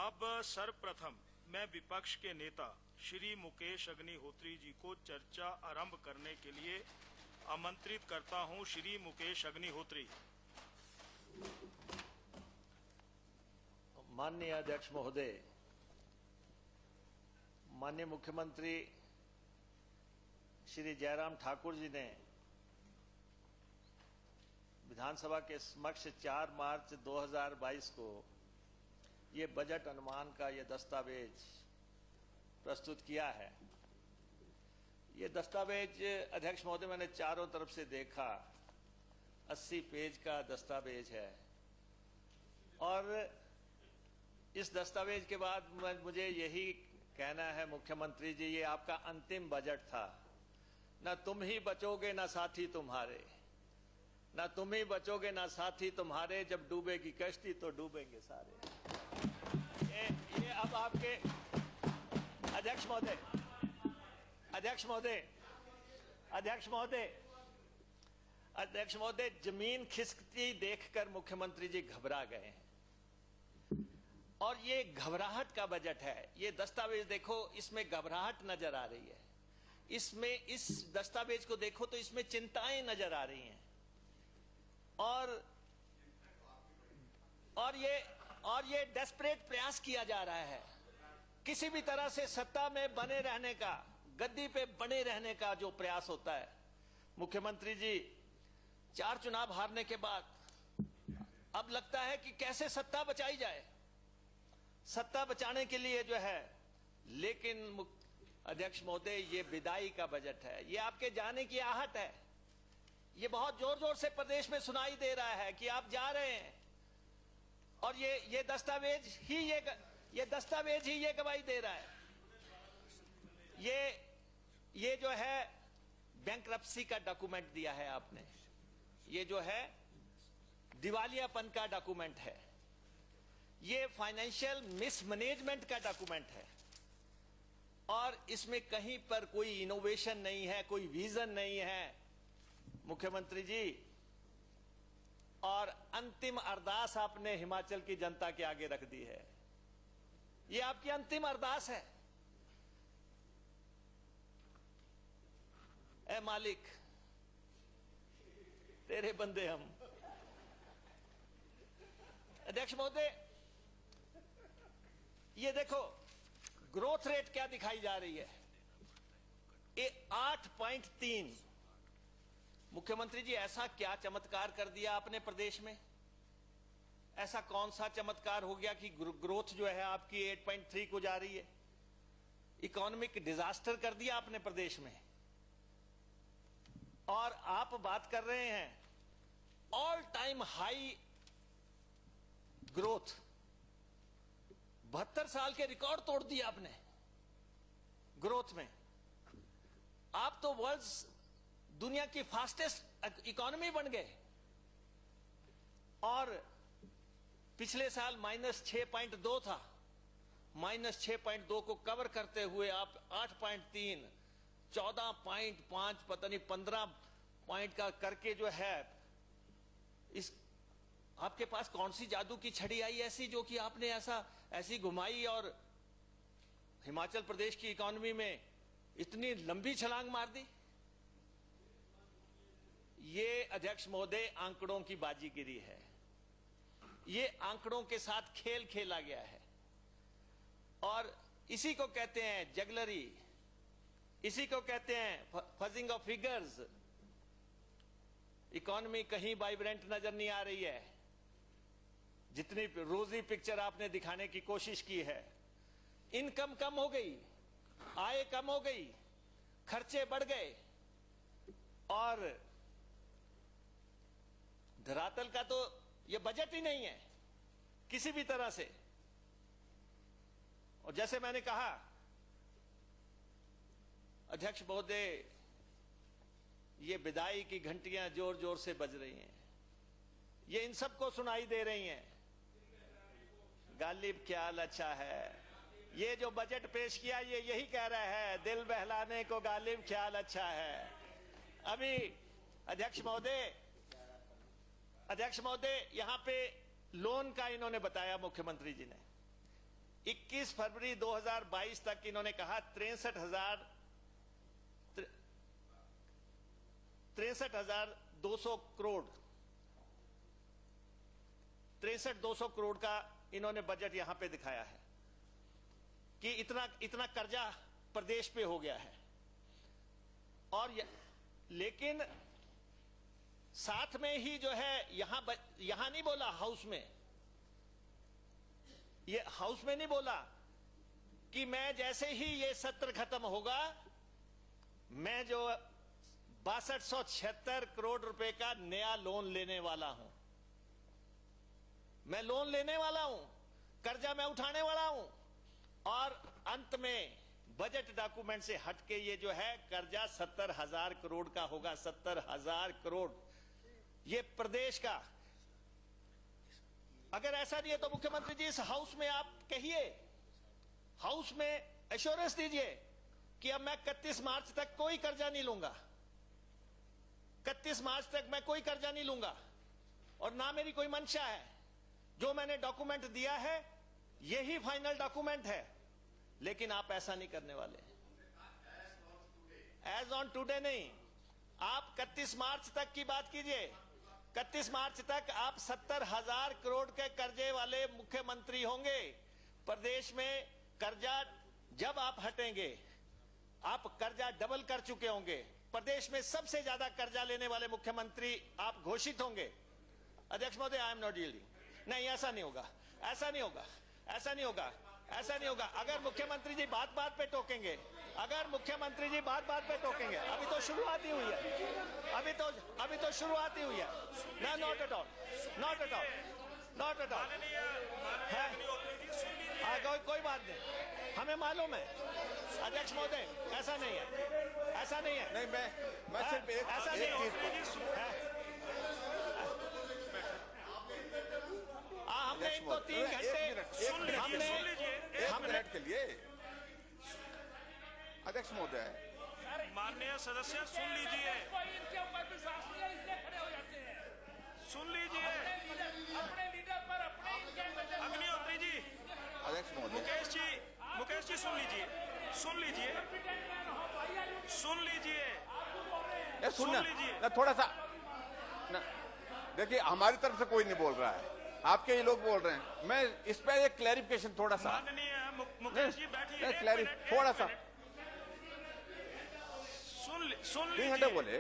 अब सर्वप्रथम मैं विपक्ष के नेता श्री मुकेश अग्निहोत्री जी को चर्चा आरंभ करने के लिए आमंत्रित करता हूं। श्री मुकेश अग्निहोत्री। माननीय अध्यक्ष महोदय, माननीय मुख्यमंत्री श्री जयराम ठाकुर जी ने विधानसभा के समक्ष 4 मार्च 2022 को ये बजट अनुमान का ये दस्तावेज प्रस्तुत किया है। ये दस्तावेज अध्यक्ष महोदय मैंने चारों तरफ से देखा, 80 पेज का दस्तावेज है और इस दस्तावेज के बाद मुझे यही कहना है मुख्यमंत्री जी, ये आपका अंतिम बजट था। ना तुम ही बचोगे ना साथी तुम्हारे, ना तुम ही बचोगे ना साथी तुम्हारे, जब डूबेगी कश्ती तो डूबेंगे सारे। ये अब आपके अध्यक्ष महोदय अध्यक्ष महोदय अध्यक्ष महोदय अध्यक्ष महोदय जमीन खिसकती देखकर मुख्यमंत्री जी घबरा गए हैं और ये घबराहट का बजट है। ये दस्तावेज देखो, इसमें घबराहट नजर आ रही है। इसमें इस दस्तावेज को देखो तो इसमें चिंताएं नजर आ रही हैं और ये डेस्परेट प्रयास किया जा रहा है किसी भी तरह से सत्ता में बने रहने का, गद्दी पे बने रहने का जो प्रयास होता है। मुख्यमंत्री जी 4 चुनाव हारने के बाद अब लगता है कि कैसे सत्ता बचाई जाए, सत्ता बचाने के लिए जो है। लेकिन अध्यक्ष महोदय, ये विदाई का बजट है, ये आपके जाने की आहट है। ये बहुत जोर जोर से प्रदेश में सुनाई दे रहा है कि आप जा रहे हैं और ये दस्तावेज ही ये गवाही दे रहा है। ये जो है बैंकरप्सी का डॉक्यूमेंट दिया है आपने, ये जो है दिवालियापन का डॉक्यूमेंट है, ये फाइनेंशियल मिसमैनेजमेंट का डॉक्यूमेंट है और इसमें कहीं पर कोई इनोवेशन नहीं है, कोई विजन नहीं है मुख्यमंत्री जी। और अंतिम अरदास आपने हिमाचल की जनता के आगे रख दी है। ये आपकी अंतिम अरदास है। ऐ मालिक, तेरे बंदे हम। अध्यक्ष महोदय, ये देखो ग्रोथ रेट क्या दिखाई जा रही है, ये 8.3। मुख्यमंत्री जी, ऐसा क्या चमत्कार कर दिया आपने प्रदेश में? ऐसा कौन सा चमत्कार हो गया कि ग्रोथ जो है आपकी 8.3 को जा रही है? इकोनॉमिक डिजास्टर कर दिया आपने प्रदेश में और आप बात कर रहे हैं ऑल टाइम हाई ग्रोथ। 72 साल के रिकॉर्ड तोड़ दिया आपने ग्रोथ में। आप तो दुनिया की फास्टेस्ट इकोनॉमी बन गए और पिछले साल -6.2 था, -6.2 को कवर करते हुए आप 8.3, 14.5, पता नहीं 15 पॉइंट का करके जो है, इस आपके पास कौन सी जादू की छड़ी आई ऐसी जो कि आपने ऐसी घुमाई और हिमाचल प्रदेश की इकोनॉमी में इतनी लंबी छलांग मार दी? ये अध्यक्ष महोदय आंकड़ों की बाजीगिरी है। ये आंकड़ों के साथ खेल खेला गया है और इसी को कहते हैं जगलरी, इसी को कहते हैं फजिंग ऑफ फिगर्स। इकोनॉमी कहीं वाइब्रेंट नजर नहीं आ रही है। जितनी रोजी पिक्चर आपने दिखाने की कोशिश की है, इनकम कम हो गई, आय कम हो गई, खर्चे बढ़ गए और धरातल का तो यह बजट ही नहीं है किसी भी तरह से। और जैसे मैंने कहा अध्यक्ष महोदय, ये विदाई की घंटियां जोर जोर से बज रही हैं, ये इन सबको सुनाई दे रही हैं। गालिब ख्याल अच्छा है, ये जो बजट पेश किया ये यही कह रहा है, दिल बहलाने को गालिब ख्याल अच्छा है। अभी अध्यक्ष महोदय यहां पे लोन का इन्होंने बताया मुख्यमंत्री जी ने। 21 फरवरी 2022 तक इन्होंने कहा 63,200 करोड़ 63,200 करोड़ का इन्होंने बजट यहां पे दिखाया है कि इतना कर्जा प्रदेश पे हो गया है। और लेकिन साथ में ही जो है यहां नहीं बोला, हाउस में नहीं बोला कि मैं जैसे ही ये सत्र खत्म होगा मैं जो 6276 करोड़ रुपए का नया लोन लेने वाला हूं। मैं लोन लेने वाला हूं, कर्जा मैं उठाने वाला हूं, और अंत में बजट डॉक्यूमेंट से हटके ये जो है कर्जा 70,000 करोड़ का होगा। 70,000 करोड़ ये प्रदेश का। अगर ऐसा नहीं है तो मुख्यमंत्री जी इस हाउस में आप कहिए, हाउस में एश्योरेंस दीजिए कि अब मैं 31 मार्च तक कोई कर्जा नहीं लूंगा। 31 मार्च तक मैं कोई कर्जा नहीं लूंगा और ना मेरी कोई मंशा है। जो मैंने डॉक्यूमेंट दिया है यही फाइनल डॉक्यूमेंट है। लेकिन आप ऐसा नहीं करने वाले। एज ऑन टुडे नहीं, आप 31 मार्च तक की बात कीजिए। 31 मार्च तक आप 70,000 करोड़ के कर्जे वाले मुख्यमंत्री होंगे। प्रदेश में कर्जा जब आप हटेंगे, आप कर्जा डबल कर चुके होंगे। प्रदेश में सबसे ज्यादा कर्जा लेने वाले मुख्यमंत्री आप घोषित होंगे। अध्यक्ष महोदय, आई एम नॉट यील्डिंग। नहीं, ऐसा नहीं होगा, ऐसा नहीं होगा, ऐसा नहीं होगा, ऐसा नहीं होगा। अगर मुख्यमंत्री जी बात बात पे टोकेंगे, अगर मुख्यमंत्री जी बात बात पे टोकेंगे, अभी तो शुरुआत ही हुई है, अभी तो शुरुआत ही हुई है ना। Not at all, not at all, not at all. कोई बात नहीं, हमें मालूम है अध्यक्ष महोदय, ऐसा नहीं है, ऐसा नहीं है। नहीं, मैं सिर्फ ऐसा एक चीज हमने इनको 3 घंटे मिनट के लिए अध्यक्ष महोदय, माननीय सदस्य सुन लीजिए, सुन लीजिए। अग्निहोत्री जी, अध्यक्ष महोदय, मुकेश जी सुन लीजिए, सुन लीजिए, सुन लीजिए, सुन लीजिए। ना थोड़ा सा ना, देखिए हमारी तरफ से कोई नहीं बोल रहा है, आपके ही लोग बोल रहे हैं। मैं इस पे एक क्लैरिफिकेशन थोड़ा सा, माननीय मुकेश जी बैठिए, थोड़ा सा सुन 3 घंटे बोले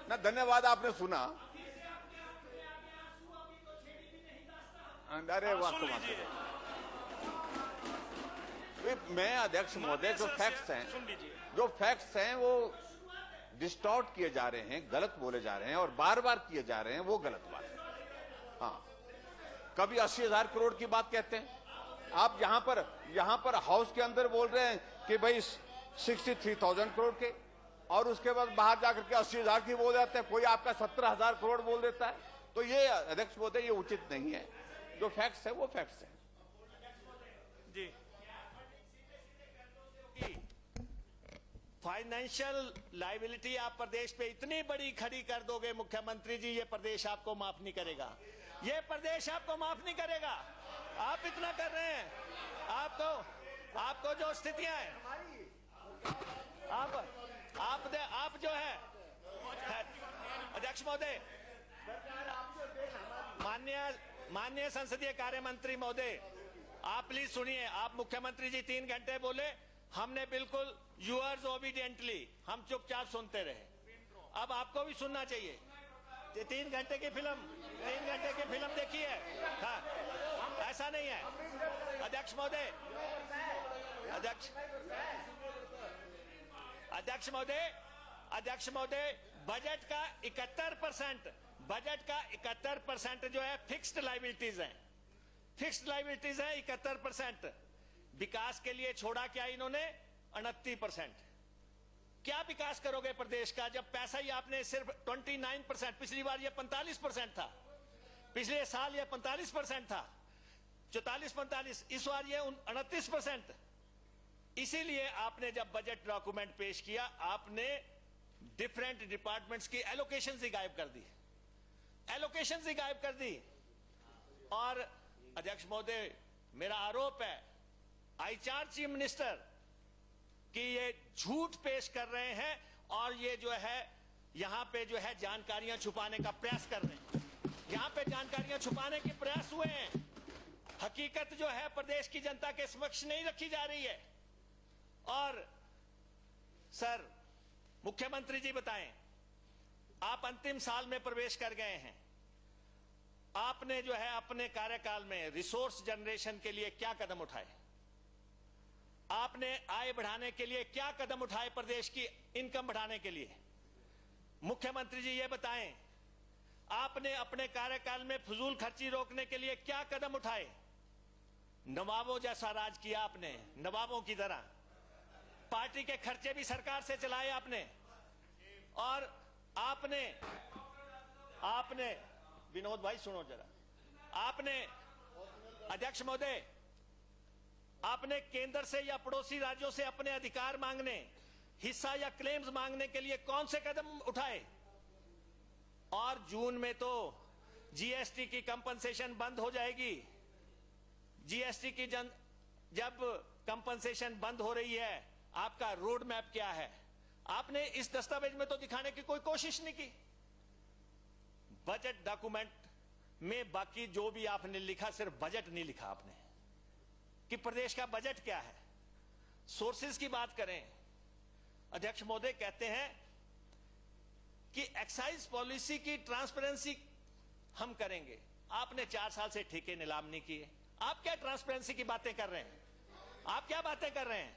ना। धन्यवाद, आपने सुना। अरे वाह, मैं अध्यक्ष महोदय, जो फैक्ट्स हैं वो डिस्टॉर्ट किए जा रहे हैं, गलत बोले जा रहे हैं और बार बार किए जा रहे हैं, वो गलत बात है। हाँ, कभी 80,000 करोड़ की बात कहते हैं आप, यहां पर हाउस के अंदर बोल रहे हैं कि भाई 63,000 करोड़ के, और उसके बाद बाहर जाकर के 80,000 की बोल जाते हैं। कोई आपका 17,000 करोड़ बोल देता है। तो ये अध्यक्ष महोदय, ये उचित नहीं है। जो फैक्ट्स है वो फैक्ट्स है जी। फाइनेंशियल लायबिलिटी आप प्रदेश पे इतनी बड़ी खड़ी कर दोगे मुख्यमंत्री जी, ये प्रदेश आपको माफ नहीं करेगा, ये प्रदेश आपको माफ नहीं करेगा। आप इतना कर रहे हैं, आपको जो स्थितियां हैं, आप जो है अध्यक्ष महोदय, माननीय संसदीय कार्य मंत्री महोदय, आप प्लीज सुनिए। आप मुख्यमंत्री जी 3 घंटे बोले, हमने बिल्कुल यूअर्स ओबीडियंटली हम चुपचाप सुनते रहे। अब आपको भी सुनना चाहिए। 3 घंटे की फिल्म देखी है। हाँ, ऐसा नहीं है अध्यक्ष महोदय, अध्यक्ष महोदय, बजट का 71% जो है फिक्स्ड लायबिलिटीज हैं। 71%। विकास के लिए छोड़ा क्या इन्होंने? 29%। क्या विकास करोगे प्रदेश का जब पैसा ही आपने सिर्फ 29%, पिछली बार ये 45% था, पिछले साल ये 45% था, 44-45, इस बार ये 29%। इसीलिए आपने जब बजट डॉक्यूमेंट पेश किया, आपने डिफरेंट डिपार्टमेंट्स की एलोकेशंस ही गायब कर दी। और अध्यक्ष महोदय, मेरा आरोप है बाई चांस चीफ मिनिस्टर कि ये झूठ पेश कर रहे हैं और ये जो है यहां पे जो है जानकारियां छुपाने का प्रयास कर रहे हैं। यहां पे जानकारियां छुपाने के प्रयास हुए हैं। हकीकत जो है प्रदेश की जनता के समक्ष नहीं रखी जा रही है। और सर, मुख्यमंत्री जी बताएं, आप अंतिम साल में प्रवेश कर गए हैं, आपने जो है अपने कार्यकाल में रिसोर्स जनरेशन के लिए क्या कदम उठाए? आपने आय बढ़ाने के लिए क्या कदम उठाए? प्रदेश की इनकम बढ़ाने के लिए मुख्यमंत्री जी ये बताएं, आपने अपने कार्यकाल में फजूल खर्ची रोकने के लिए क्या कदम उठाए? नवाबों जैसा राज किया आपने, नवाबों की तरह पार्टी के खर्चे भी सरकार से चलाए आपने। और आपने विनोद भाई सुनो जरा, आपने अध्यक्ष महोदय, आपने केंद्र से या पड़ोसी राज्यों से अपने अधिकार मांगने, हिस्सा या क्लेम्स मांगने के लिए कौन से कदम उठाए? और जून में तो जीएसटी की कंपनसेशन बंद हो जाएगी। जीएसटी की जब कंपनसेशन बंद हो रही है, आपका रोड मैप क्या है? आपने इस दस्तावेज में तो दिखाने की कोई कोशिश नहीं की। बजट डॉक्यूमेंट में बाकी जो भी आपने लिखा, सिर्फ बजट नहीं लिखा आपने कि प्रदेश का बजट क्या है। सोर्सेज की बात करें, अध्यक्ष महोदय कहते हैं कि एक्साइज पॉलिसी की ट्रांसपेरेंसी हम करेंगे। आपने 4 साल से ठेके नीलाम नहीं किए। आप क्या ट्रांसपेरेंसी की बातें कर रहे हैं? आप क्या बातें कर रहे हैं?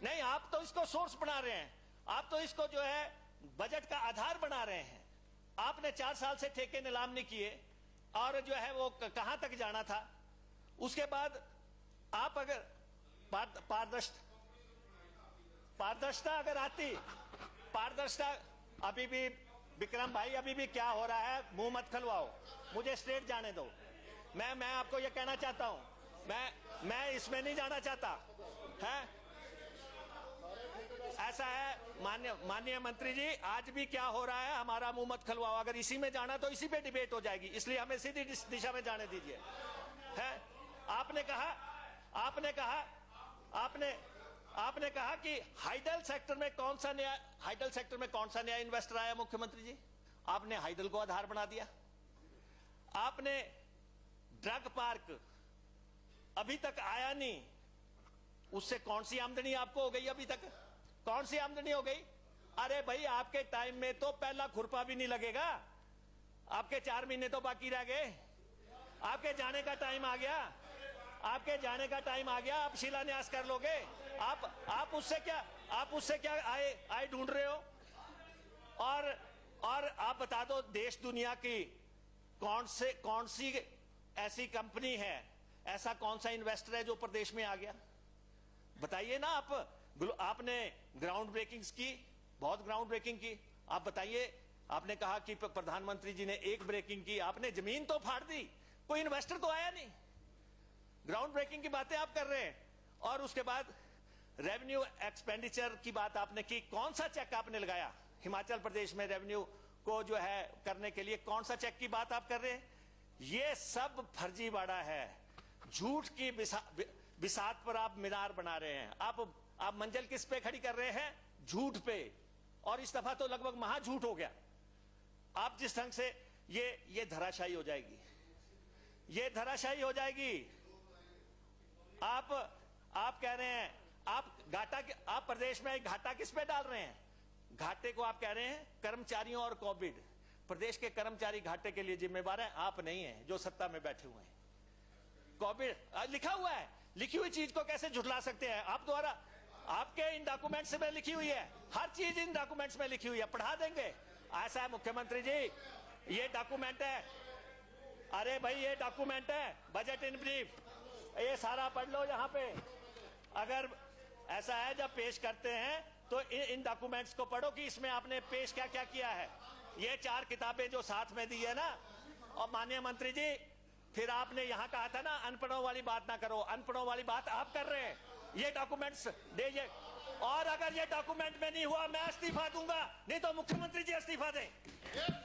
नहीं, आप तो इसको सोर्स बना रहे हैं, आप तो इसको जो है बजट का आधार बना रहे हैं। आपने 4 साल से ठेके नीलाम नहीं किए और जो है वो कहां तक जाना था। उसके बाद आप अगर पारदर्शिता अगर आती, पारदर्शिता, अभी भी विक्रम भाई, अभी भी क्या हो रहा है, मुंह मत खलवाओ, मुझे स्ट्रेट जाने दो। मैं आपको यह कहना चाहता हूं, मैं इसमें नहीं जाना चाहता है। ऐसा है माननीय मंत्री जी, आज भी क्या हो रहा है, हमारा मुंह मत खलवाओ। अगर इसी में जाना तो इसी पे डिबेट हो जाएगी, इसलिए हमें सीधी दिशा में जाने दीजिए। है, आपने कहा कि हाइडल सेक्टर में कौन सा नया इन्वेस्टर आया? मुख्यमंत्री जी, आपने हाइडल को आधार बना दिया। आपने ड्रग पार्क अभी तक आया नहीं, उससे कौन सी आमदनी आपको हो गई? अभी तक कौन सी आमदनी हो गई? अरे भाई, आपके टाइम में तो पहला खुरपा भी नहीं लगेगा। आपके 4 महीने तो बाकी रह गए। आपके जाने का टाइम आ गया, आप शिलान्यास कर लोगे। आप उससे क्या आए ढूंढ रहे हो? और आप बता दो, देश दुनिया की कौन सी ऐसी कंपनी है, ऐसा कौन सा इन्वेस्टर है जो प्रदेश में आ गया? बताइए ना। आपने ग्राउंड ब्रेकिंग की, बहुत ग्राउंड ब्रेकिंग की। आप बताइए, आपने कहा कि प्रधानमंत्री जी ने एक ब्रेकिंग की, आपने जमीन तो फाड़ दी, कोई इन्वेस्टर तो आया नहीं। ग्राउंड ब्रेकिंग की बातें आप कर रहे हैं। और उसके बाद रेवेन्यू एक्सपेंडिचर की बात आपने की, कौन सा चेक आपने लगाया? हिमाचल प्रदेश में रेवेन्यू को जो है करने के लिए कौन सा चेक की बात आप कर रहे हैं? ये सब फर्जीवाड़ा है। झूठ की बिसात पर आप मीनार बना रहे हैं। आप मंजिल किस पे खड़ी कर रहे हैं? झूठ पे। और इस दफा तो लगभग महाझूठ हो गया। आप जिस ढंग से ये धराशायी हो जाएगी, ये धराशायी हो जाएगी। आप कह रहे हैं, आप प्रदेश में घाटा किस पे डाल रहे हैं? घाटे को आप कह रहे हैं कर्मचारियों और कोविड। प्रदेश के कर्मचारी घाटे के लिए जिम्मेवार हैं, आप नहीं हैं जो सत्ता में बैठे हुए हैं। कोविड लिखा हुआ है, लिखी हुई चीज को कैसे झुठला सकते हैं आप? द्वारा आपके इन डॉक्यूमेंट्स में लिखी हुई है, हर चीज इन डॉक्यूमेंट्स में लिखी हुई है, पढ़ा देंगे। ऐसा है मुख्यमंत्री जी, ये डॉक्यूमेंट है। अरे भाई, ये डॉक्यूमेंट है, बजट इन ब्रीफ, ये सारा पढ़ लो यहाँ पे। अगर ऐसा है, जब पेश करते हैं तो इन डॉक्यूमेंट्स को पढ़ो कि इसमें आपने पेश क्या क्या किया है। ये 4 किताबें जो साथ में दी है ना। और माननीय मंत्री जी, फिर आपने यहाँ कहा था ना, अनपढ़ों वाली बात ना करो। अनपढ़ों वाली बात आप कर रहे हैं। ये डॉक्यूमेंट्स दीजिए, और अगर ये डॉक्यूमेंट में नहीं हुआ, मैं इस्तीफा दूंगा, नहीं तो मुख्यमंत्री जी इस्तीफा दें।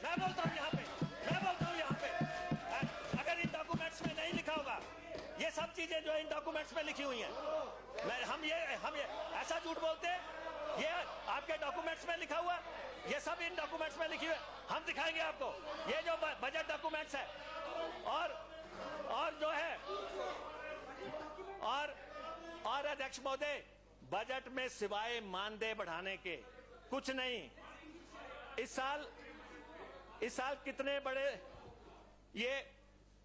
मैं बोलता हूँ यहाँ पे, अगर इन डॉक्यूमेंट्स में नहीं लिखा होगा, ये सब चीजें जो इन डॉक्यूमेंट्स में लिखी हुई हैं, मैं हम ये ऐसा झूठ बोलते हैं? ये आपके डॉक्यूमेंट्स में लिखा हुआ, ये सब इन डॉक्यूमेंट्स में लिखी हुई, हम दिखाएंगे आपको। ये जो बजट डॉक्यूमेंट्स है और जो है और अध्यक्ष महोदय, बजट में सिवाय मानदेय बढ़ाने के कुछ नहीं। इस साल कितने बड़े,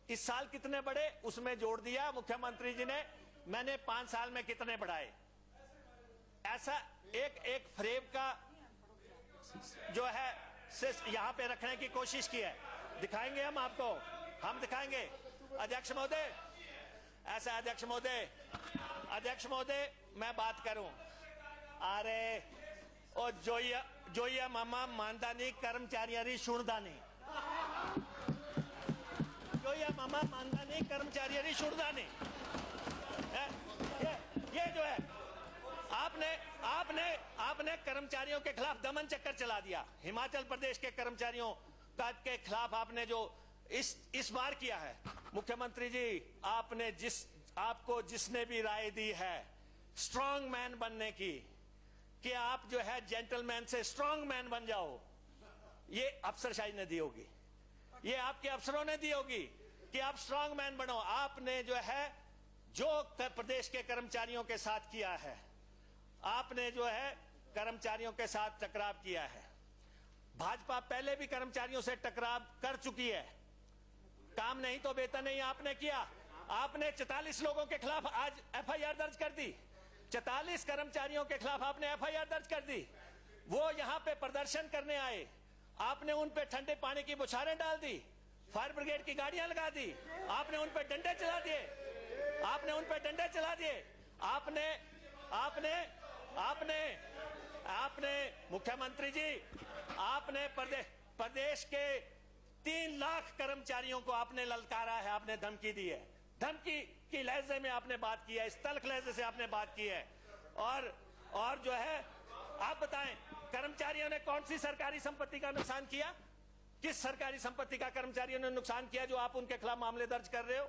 इस साल कितने बड़े उसमें जोड़ दिया मुख्यमंत्री जी ने, मैंने 5 साल में कितने बढ़ाए। ऐसा एक फ्रेम का जो है यहां पे रखने की कोशिश की है। दिखाएंगे हम आपको, हम दिखाएंगे अध्यक्ष महोदय। ऐसा अध्यक्ष महोदय मैं बात करूं, अरे ओ जोया मामा मानदा नहीं, कर्मचारियां सुनदा नहीं। जोया मामा मानदा नहीं, कर्मचारियां सुनदा नहीं। ये जो है आपने कर्मचारियों के खिलाफ दमन चक्कर चला दिया। हिमाचल प्रदेश के कर्मचारियों के खिलाफ आपने जो इस बार किया है, मुख्यमंत्री जी, आपको जिसने भी राय दी है स्ट्रांग मैन बनने की, कि आप जो है जेंटलमैन से स्ट्रांग मैन बन जाओ, ये अफसरशाही ने दी होगी, ये आपके अफसरों ने दी होगी कि आप स्ट्रांग मैन बनो। आपने जो है जो प्रदेश के कर्मचारियों के साथ किया है, आपने जो है कर्मचारियों के साथ टकराव किया है। भाजपा पहले भी कर्मचारियों से टकराव कर चुकी है, काम नहीं तो वेतन नहीं आपने किया। आपने 44 लोगों के खिलाफ आज एफआईआर दर्ज कर दी, 44 कर्मचारियों के खिलाफ आपने एफआईआर दर्ज कर दी। वो यहां पे प्रदर्शन करने आए, आपने उन पे ठंडे पानी की बौछारें डाल दी, फायर ब्रिगेड की गाड़ियां लगा दी, आपने उन पे डंडे चला दिए, आपने मुख्यमंत्री जी, आपने प्रदेश के 3 लाख कर्मचारियों को आपने ललकारा है, आपने धमकी दी है, धमकी की लहजे में आपने बात की है, इस तल्ख लहजे से आपने बात की है। और जो है आप बताएं, कर्मचारियों ने कौन सी सरकारी संपत्ति का नुकसान किया? किस सरकारी संपत्ति का कर्मचारियों ने नुकसान किया जो आप उनके खिलाफ मामले दर्ज कर रहे हो?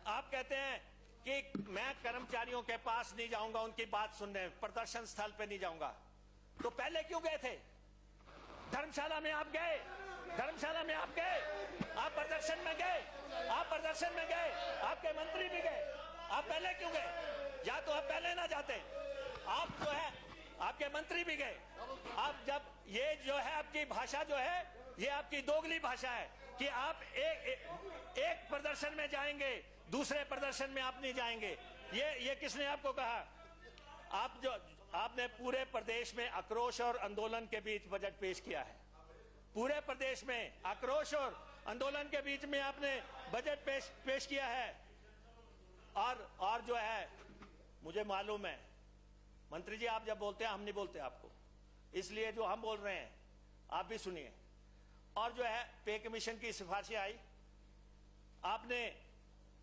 आप कहते हैं कि मैं कर्मचारियों के पास नहीं जाऊंगा, उनकी बात सुनने, प्रदर्शन स्थल पे नहीं जाऊंगा। तो पहले क्यों गए थे? धर्मशाला में आप गए, आप प्रदर्शन में गए, आपके मंत्री भी गए, आप पहले क्यों गए? या तो आप पहले ना जाते, आप जो है आपके मंत्री भी गए। आप जब ये जो है आपकी भाषा जो है, ये आपकी दोगली भाषा है कि आप एक प्रदर्शन में जाएंगे, दूसरे प्रदर्शन में आप नहीं जाएंगे। ये किसने आपको कहा? आपने पूरे प्रदेश में आक्रोश और आंदोलन के बीच बजट पेश किया है। पूरे प्रदेश में आक्रोश और आंदोलन के बीच में आपने बजट पेश किया है। और जो है मुझे मालूम है, मंत्री जी आप जब बोलते हैं हम नहीं बोलते आपको, इसलिए जो हम बोल रहे हैं आप भी सुनिए। और जो है पे कमीशन की सिफारिशें आई, आपने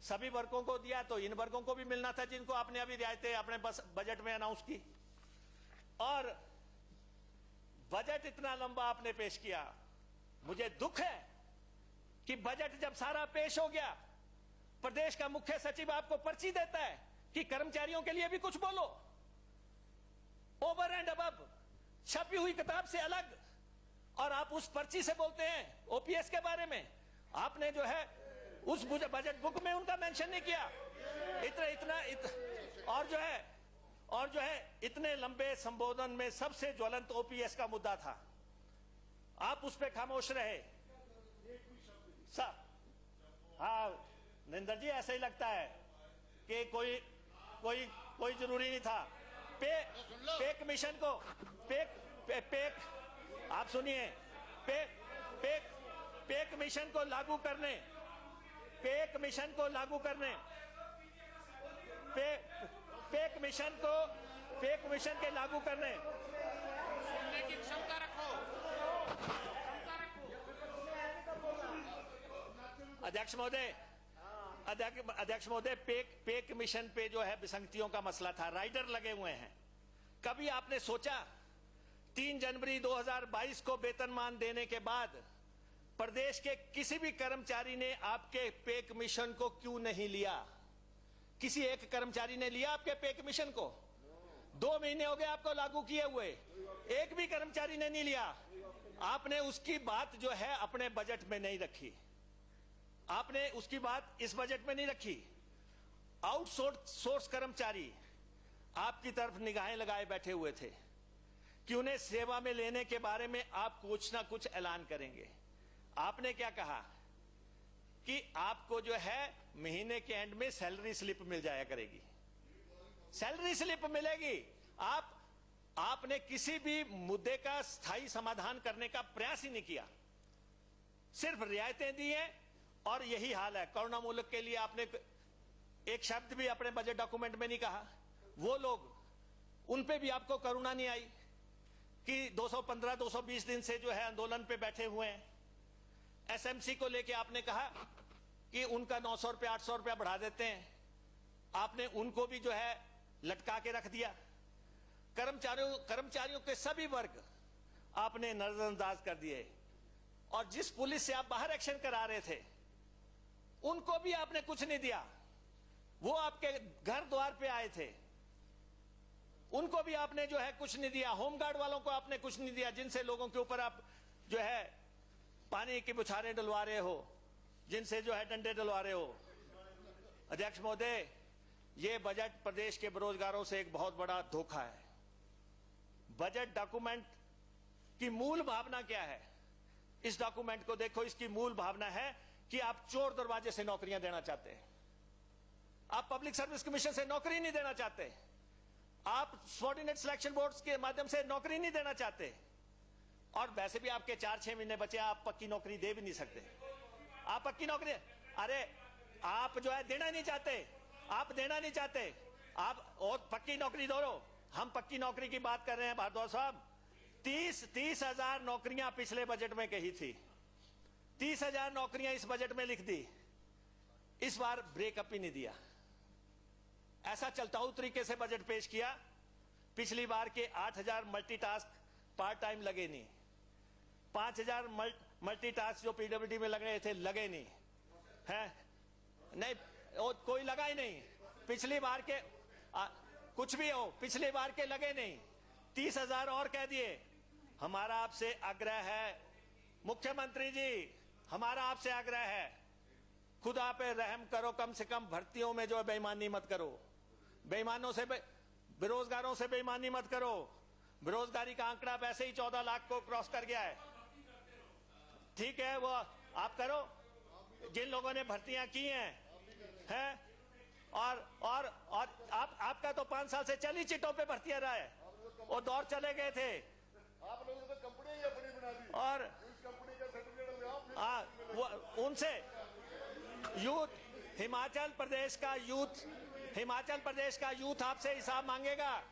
सभी वर्गों को दिया, तो इन वर्गों को भी मिलना था जिनको आपने अभी रियायतें अपने बजट में अनाउंस की। और बजट इतना लंबा आपने पेश किया, मुझे दुख है कि बजट जब सारा पेश हो गया, प्रदेश का मुख्य सचिव आपको पर्ची देता है कि कर्मचारियों के लिए भी कुछ बोलो, ओवर एंड अबव, छपी हुई किताब से अलग, और आप उस पर्ची से बोलते हैं ओपीएस के बारे में। आपने जो है उस बजट बुक में उनका मेंशन नहीं किया। और जो है इतने लंबे संबोधन में सबसे ज्वलंत ओपीएस का मुद्दा था, आप उस पे खामोश रहे। हाँ नरेंद्र जी, ऐसा ही लगता है कि कोई जरूरी नहीं था। पे कमीशन को आप सुनिए, पे कमीशन को लागू करने, पे कमीशन के लागू करने, सुनने की क्षमता रखो। अध्यक्ष महोदय, पे कमीशन पे जो है विसंगतियों का मसला था, राइडर लगे हुए हैं। कभी आपने सोचा 3 जनवरी 2022 को वेतनमान देने के बाद प्रदेश के किसी भी कर्मचारी ने आपके पे कमीशन को क्यों नहीं लिया? किसी एक कर्मचारी ने लिया आपके पे कमीशन को? 2 महीने हो गए आपको लागू किए हुए, एक भी कर्मचारी ने नहीं लिया। आपने उसकी बात जो है अपने बजट में नहीं रखी, आपने उसकी बात इस बजट में नहीं रखी। आउटसोर्स कर्मचारी आपकी तरफ निगाहें लगाए बैठे हुए थे कि उन्हें सेवा में लेने के बारे में आप कुछ ना कुछ ऐलान करेंगे। आपने क्या कहा कि आपको जो है महीने के एंड में सैलरी स्लिप मिल जाया करेगी, सैलरी स्लिप मिलेगी। आपने किसी भी मुद्दे का स्थायी समाधान करने का प्रयास ही नहीं किया, सिर्फ रियायतें दी हैं। और यही हाल है कोरोना मुल्क के लिए। आपने एक शब्द भी अपने बजट डॉक्यूमेंट में नहीं कहा। वो लोग, उन पे भी आपको करुणा नहीं आई कि 215-220 दिन से जो है आंदोलन पे बैठे हुए हैं। एसएमसी को लेके आपने कहा कि उनका 900 रुपया 800 रुपया बढ़ा देते हैं, आपने उनको भी जो है लटका के रख दिया। कर्मचारियों के सभी वर्ग आपने नजरअंदाज कर दिए। और जिस पुलिस से आप बाहर एक्शन करा रहे थे उनको भी आपने कुछ नहीं दिया। वो आपके घर द्वार पे आए थे, उनको भी आपने जो है कुछ नहीं दिया। होमगार्ड वालों को आपने कुछ नहीं दिया, जिनसे लोगों के ऊपर आप जो है पानी की बुछारें डलवा रहे हो, जिनसे जो है डंडे डलवा रहे हो। अध्यक्ष महोदय, ये बजट प्रदेश के बेरोजगारों से एक बहुत बड़ा धोखा है। बजट डॉक्यूमेंट की मूल भावना क्या है? इस डॉक्यूमेंट को देखो, इसकी मूल भावना है कि आप चोर दरवाजे से नौकरियां देना चाहते हैं। आप पब्लिक सर्विस कमीशन से नौकरी नहीं देना चाहते, आप सबऑर्डिनेट सिलेक्शन बोर्ड्स के माध्यम से नौकरी नहीं देना चाहते। और वैसे भी आपके 4-6 महीने बचे, आप पक्की नौकरी दे भी नहीं सकते। आप पक्की नौकरी, अरे आप जो है देना नहीं चाहते, आप देना नहीं चाहते, आप और पक्की नौकरी दो। हम पक्की नौकरी की बात कर रहे हैं भारद्वाज साहब। 30,000 नौकरियां पिछले बजट में कही थी, 30,000 नौकरियां इस बजट में लिख दी। इस बार ब्रेकअप ही नहीं दिया, ऐसा चलताऊ तरीके से बजट पेश किया। पिछली बार के 8,000 मल्टीटास्क पार्ट टाइम लगे नहीं, 5,000 मल्टीटास्क जो पीडब्ल्यूडी में लग रहे थे लगे नहीं है, नहीं कोई लगा ही नहीं। पिछली बार के कुछ भी हो, पिछली बार के लगे नहीं, 30,000 और कह दिए। हमारा आपसे आग्रह है मुख्यमंत्री जी, हमारा आपसे आग्रह है, खुदा पे रहम करो, कम से कम भर्तियों में जो बेईमानी मत करो, बेईमानों से बेरोजगारों से बेईमानी मत करो। बेरोजगारी का आंकड़ा वैसे ही 14 लाख को क्रॉस कर गया है। ठीक है, वो आप करो, जिन लोगों ने भर्तियां की हैं और आपका तो 5 साल से चली चिटों पे भर्तियां रहा है, वो दौर चले गए थे। आप लोगों ने कंपनी अपनी बना दी और इस कंपनी का सर्टिफिकेट उनसे यूथ, हिमाचल प्रदेश का यूथ आपसे हिसाब मांगेगा।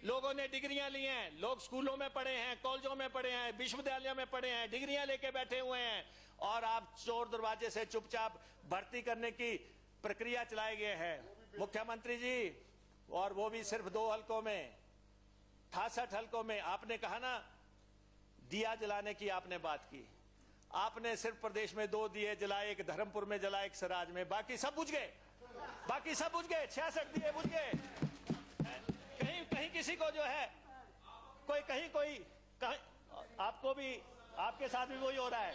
लोगों ने डिग्रियां ली हैं, लोग स्कूलों में पढ़े हैं, कॉलेजों में पढ़े हैं, विश्वविद्यालयों में पढ़े हैं, डिग्रियां लेके बैठे हुए हैं, और आप चोर दरवाजे से चुपचाप भर्ती करने की प्रक्रिया चलाए गए हैं मुख्यमंत्री जी। और वो भी सिर्फ 2 हलकों में, 68 हलकों में। आपने कहा ना दिया जलाने की आपने बात की, आपने सिर्फ प्रदेश में 2 दिए जलाए, एक धर्मपुर में जलाए, एक सराज में, बाकी सब बुझ गए, 66 दिए बुझ गए। कहीं किसी को जो है कहीं आपको भी, आपके साथ भी वही हो रहा है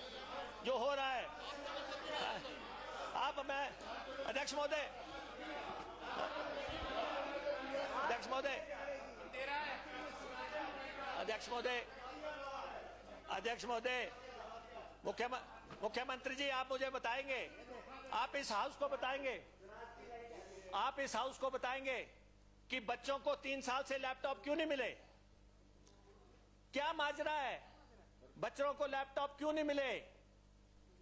जो हो रहा है। मैं अध्यक्ष महोदय मुख्यमंत्री जी, आप मुझे बताएंगे, आप इस हाउस को बताएंगे कि बच्चों को 3 साल से लैपटॉप क्यों नहीं मिले? क्या माजरा है? बच्चों को लैपटॉप क्यों नहीं मिले?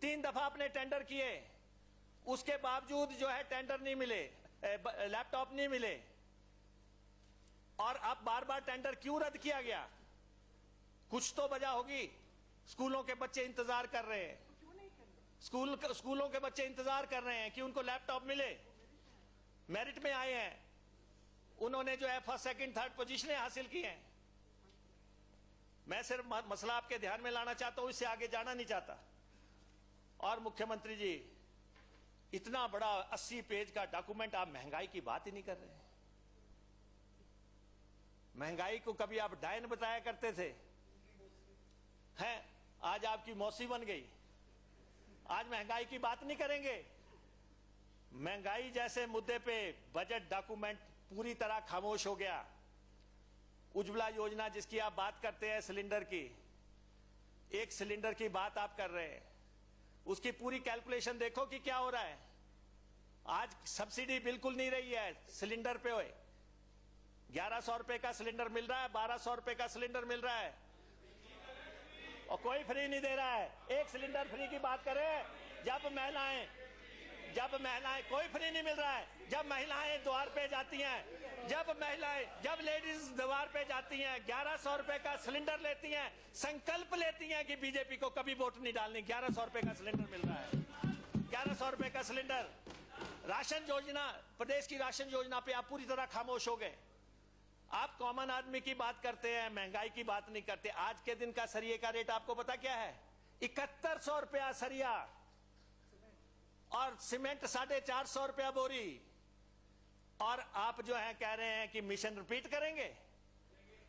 3 दफा आपने टेंडर किए, उसके बावजूद जो है टेंडर नहीं मिले, लैपटॉप नहीं मिले। और अब बार बार टेंडर क्यों रद्द किया गया? कुछ तो वजह होगी। स्कूलों के बच्चे इंतजार कर रहे हैं, स्कूलों के बच्चे इंतजार कर रहे हैं कि उनको लैपटॉप मिले। मेरिट में आए हैं, उन्होंने जो है 1st, 2nd, 3rd पोजीशनें हासिल की हैं। मैं सिर्फ मसला आपके ध्यान में लाना चाहता हूं, इससे आगे जाना नहीं चाहता। और मुख्यमंत्री जी, इतना बड़ा 80 पेज का डॉक्यूमेंट, आप महंगाई की बात ही नहीं कर रहे। महंगाई को कभी आप डायन बताया करते थे, हैं आज आपकी मौसी बन गई। आज महंगाई की बात नहीं करेंगे। महंगाई जैसे मुद्दे पे बजट डॉक्यूमेंट पूरी तरह खामोश हो गया। उज्ज्वला योजना जिसकी आप बात करते हैं, सिलेंडर की, 1 सिलेंडर की बात आप कर रहे हैं, उसकी पूरी कैलकुलेशन देखो कि क्या हो रहा है। आज सब्सिडी बिल्कुल नहीं रही है सिलेंडर पे। 1100 रुपए का सिलेंडर मिल रहा है, 1200 रुपए का सिलेंडर मिल रहा है और कोई फ्री नहीं दे रहा है। 1 सिलेंडर फ्री की बात करें, जब महिलाएं कोई फ्री नहीं मिल रहा है। जब महिलाएं द्वार पे जाती हैं, जब लेडीज द्वार पे जाती हैं, 1100 रुपए का सिलेंडर लेती हैं, संकल्प लेती हैं कि बीजेपी को कभी वोट नहीं डालनी, 1100 रुपए का सिलेंडर मिल रहा है। 1100 रुपए का सिलेंडर। राशन योजना, प्रदेश की राशन योजना पे आप पूरी तरह खामोश हो गए। आप कॉमन आदमी की बात करते हैं, महंगाई की बात नहीं करते। आज के दिन का सरिये का रेट आपको पता क्या है? 7100 रुपया सरिया और सीमेंट 450 रुपया बोरी। और आप जो है कह रहे हैं कि मिशन रिपीट करेंगे।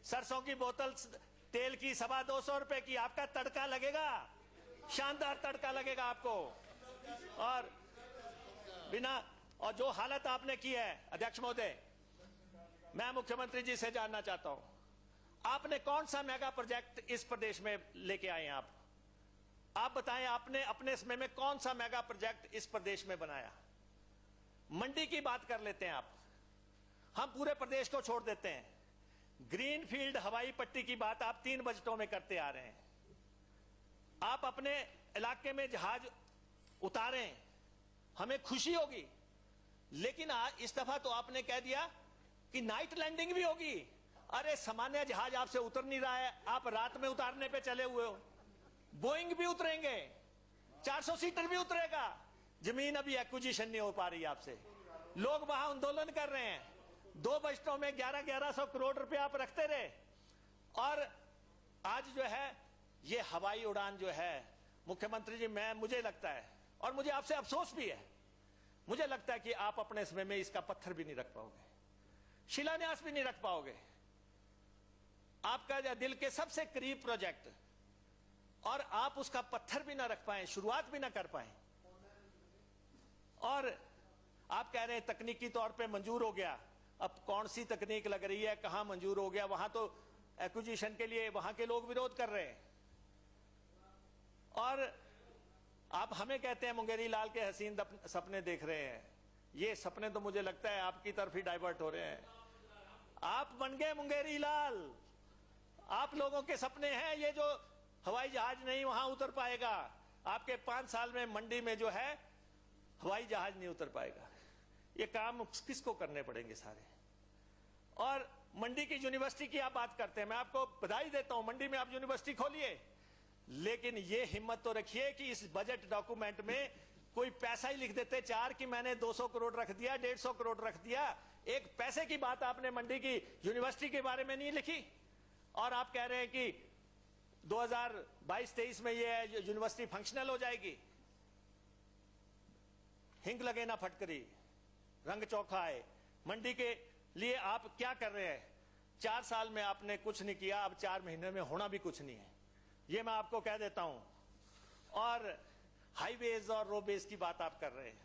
सरसों की बोतल तेल की 225 रुपए की आपका तड़का लगेगा, शानदार तड़का लगेगा आपको। और जो हालत आपने की है, अध्यक्ष महोदय, मैं मुख्यमंत्री जी से जानना चाहता हूं, आपने कौन सा मेगा प्रोजेक्ट इस प्रदेश में लेके आए हैं? आप बताएं, आपने अपने समय में कौन सा मेगा प्रोजेक्ट इस प्रदेश में बनाया? मंडी की बात कर लेते हैं आप, हम पूरे प्रदेश को छोड़ देते हैं। ग्रीनफील्ड हवाई पट्टी की बात आप 3 बजटों में करते आ रहे हैं। आप अपने इलाके में जहाज उतारें, हमें खुशी होगी, लेकिन इस दफा तो आपने कह दिया कि नाइट लैंडिंग भी होगी। अरे सामान्य जहाज आपसे उतर नहीं रहा है, आप रात में उतारने पे चले हुए हो। बोइंग भी उतरेंगे, 400 सीटर भी उतरेगा। जमीन अभी एक्विजिशन नहीं हो पा रही आपसे, लोग वहां आंदोलन कर रहे हैं। 2 बजटों में 1100 करोड़ रुपया आप रखते रहे, और आज जो है ये हवाई उड़ान जो है, मुख्यमंत्री जी, मुझे लगता है, और मुझे आपसे अफसोस भी है, मुझे लगता है कि आप अपने समय में इसका पत्थर भी नहीं रख पाओगे, शिलान्यास भी नहीं रख पाओगे। आपका दिल के सबसे करीब प्रोजेक्ट, और आप उसका पत्थर भी ना रख पाए, शुरुआत भी ना कर पाए। और आप कह रहे हैं तकनीकी तौर पे मंजूर हो गया। अब कौन सी तकनीक लग रही है, कहां मंजूर हो गया? वहां तो एक्विजिशन के लिए वहां के लोग विरोध कर रहे हैं। और आप हमें कहते हैं मुंगेरी लाल के हसीन सपने देख रहे हैं। ये सपने तो मुझे लगता है आपकी तरफ ही डाइवर्ट हो रहे हैं। आप बन गए मुंगेरी लाल, आप लोगों के सपने हैं ये, जो हवाई जहाज नहीं वहां उतर पाएगा। आपके 5 साल में मंडी में जो है हवाई जहाज नहीं उतर पाएगा। ये काम किसको करने पड़ेंगे सारे? और मंडी की यूनिवर्सिटी की आप बात करते हैं, मैं आपको बधाई देता हूं, मंडी में आप यूनिवर्सिटी खोलिए, लेकिन ये हिम्मत तो रखिए कि इस बजट डॉक्यूमेंट में कोई पैसा ही लिख देते 4 कि मैंने 200 करोड़ रख दिया, 150 करोड़ रख दिया। एक पैसे की बात आपने मंडी की यूनिवर्सिटी के बारे में नहीं लिखी। और आप कह रहे हैं कि 2022-23 में ये यूनिवर्सिटी फंक्शनल हो जाएगी। हिंग लगे ना फटकरी, रंग चौखा है। मंडी के लिए आप क्या कर रहे हैं? 4 साल में आपने कुछ नहीं किया, अब 4 महीने में होना भी कुछ नहीं है, ये मैं आपको कह देता हूं। और हाईवेज और रोडवेज की बात आप कर रहे हैं।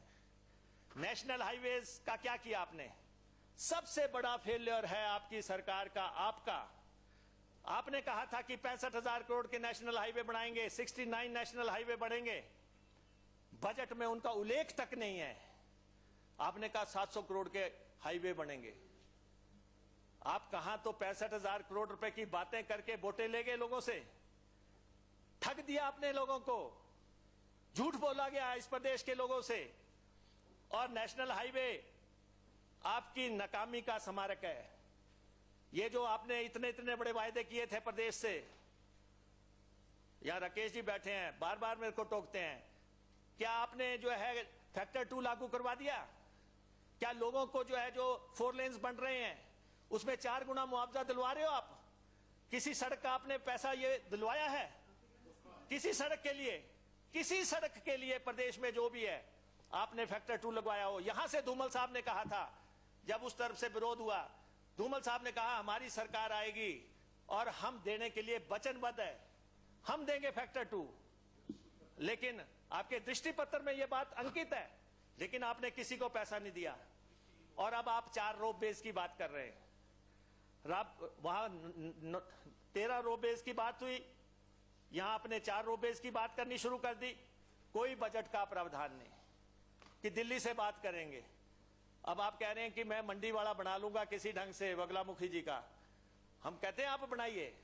नेशनल हाईवेज का क्या किया आपने? सबसे बड़ा फेलियर है आपकी सरकार का। आपने कहा था कि 65,000 करोड़ के नेशनल हाईवे बनाएंगे, 69 नेशनल हाईवे बढ़ेंगे। बजट में उनका उल्लेख तक नहीं है। आपने कहा 700 करोड़ के हाईवे बनेंगे। आप कहां तो 65,000 करोड़ रुपए की बातें करके वोटें ले गए लोगों से, ठग दिया आपने लोगों को, झूठ बोला गया इस प्रदेश के लोगों से। और नेशनल हाईवे आपकी नाकामी का स्मारक है। ये जो आपने इतने बड़े वायदे किए थे प्रदेश से, यहां राकेश जी बैठे हैं, बार बार मेरे को टोकते हैं, क्या आपने जो है फैक्टर 2 लागू करवा दिया? क्या लोगों को जो है, जो 4 लेन्स बन रहे हैं, उसमें 4 गुना मुआवजा दिलवा रहे हो आप? किसी सड़क का आपने पैसा ये दिलवाया है? किसी सड़क के लिए प्रदेश में जो भी है, आपने फैक्टर 2 लगवाया हो। यहां से धूमल साहब ने कहा था, जब उस तरफ से विरोध हुआ, धूमल साहब ने कहा हमारी सरकार आएगी और हम देने के लिए वचनबद्ध है, हम देंगे फैक्टर 2। लेकिन आपके दृष्टि पत्र में यह बात अंकित है, लेकिन आपने किसी को पैसा नहीं दिया। और अब आप 4 रोपवेज की बात कर रहे हैं। वहां 13 रोपवेज की बात हुई, यहां आपने 4 रोपवेज की बात करनी शुरू कर दी। कोई बजट का प्रावधान नहीं कि दिल्ली से बात करेंगे। अब आप कह रहे हैं कि मैं मंडीवाड़ा बना लूंगा किसी ढंग से, बगलामुखी जी का। हम कहते हैं आप बनाइए,